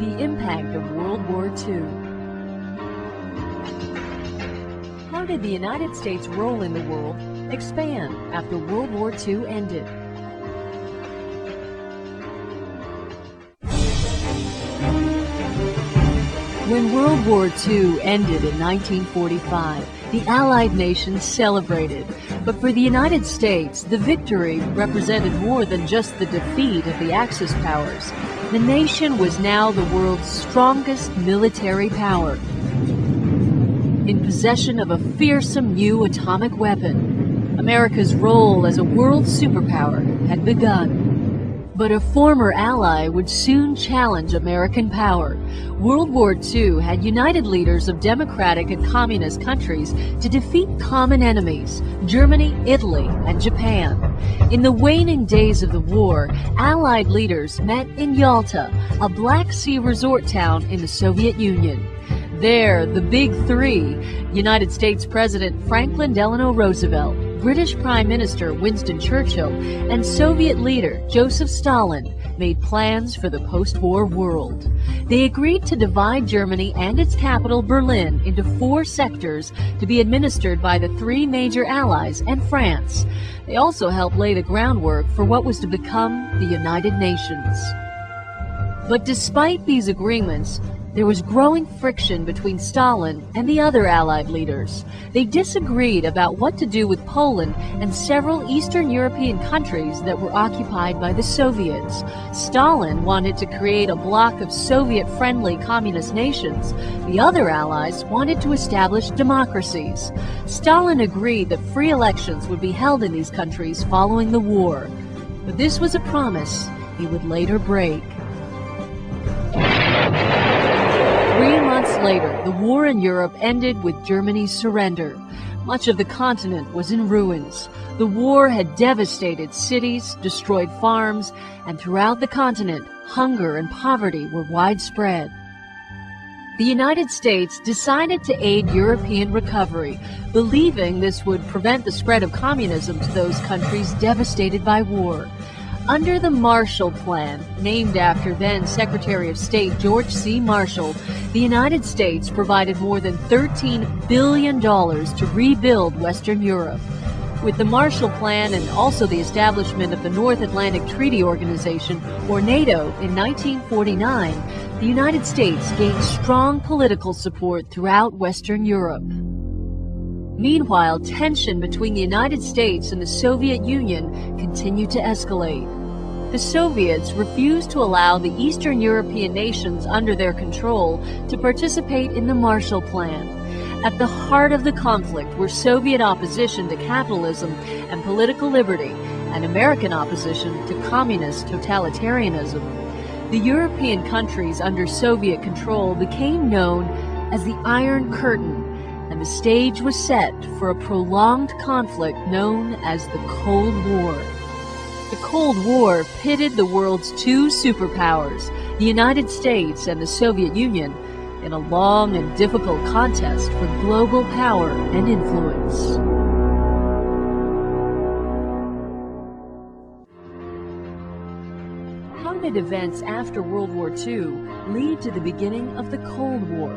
The impact of World War II. How did the United States' role in the world expand after World War II ended? When World War II ended in 1945, the Allied nations celebrated. But for the United States, the victory represented more than just the defeat of the Axis powers. The nation was now the world's strongest military power, in possession of a fearsome new atomic weapon. America's role as a world superpower had begun. But a former ally would soon challenge American power. World War II had united leaders of democratic and communist countries to defeat common enemies, Germany, Italy, and Japan. In the waning days of the war, Allied leaders met in Yalta, a Black Sea resort town in the Soviet Union. There, the Big Three, United States President Franklin Delano Roosevelt, British Prime Minister Winston Churchill, and Soviet leader Joseph Stalin made plans for the post-war world. They agreed to divide Germany and its capital, Berlin, into 4 sectors to be administered by the 3 major allies and France. They also helped lay the groundwork for what was to become the United Nations. But despite these agreements, there was growing friction between Stalin and the other Allied leaders. They disagreed about what to do with Poland and several Eastern European countries that were occupied by the Soviets. Stalin wanted to create a bloc of Soviet-friendly communist nations. The other Allies wanted to establish democracies. Stalin agreed that free elections would be held in these countries following the war. But this was a promise he would later break. 3 months later, the war in Europe ended with Germany's surrender. Much of the continent was in ruins. The war had devastated cities, destroyed farms, and throughout the continent, hunger and poverty were widespread. The United States decided to aid European recovery, believing this would prevent the spread of communism to those countries devastated by war. Under the Marshall Plan, named after then Secretary of State George C. Marshall, the United States provided more than $13 billion to rebuild Western Europe. With the Marshall Plan and also the establishment of the North Atlantic Treaty Organization, or NATO, in 1949, the United States gained strong political support throughout Western Europe. Meanwhile, tension between the United States and the Soviet Union continued to escalate. The Soviets refused to allow the Eastern European nations under their control to participate in the Marshall Plan. At the heart of the conflict were Soviet opposition to capitalism and political liberty, and American opposition to communist totalitarianism. The European countries under Soviet control became known as the Iron Curtain, and the stage was set for a prolonged conflict known as the Cold War. The Cold War pitted the world's 2 superpowers, the United States and the Soviet Union, in a long and difficult contest for global power and influence. How did events after World War II lead to the beginning of the Cold War?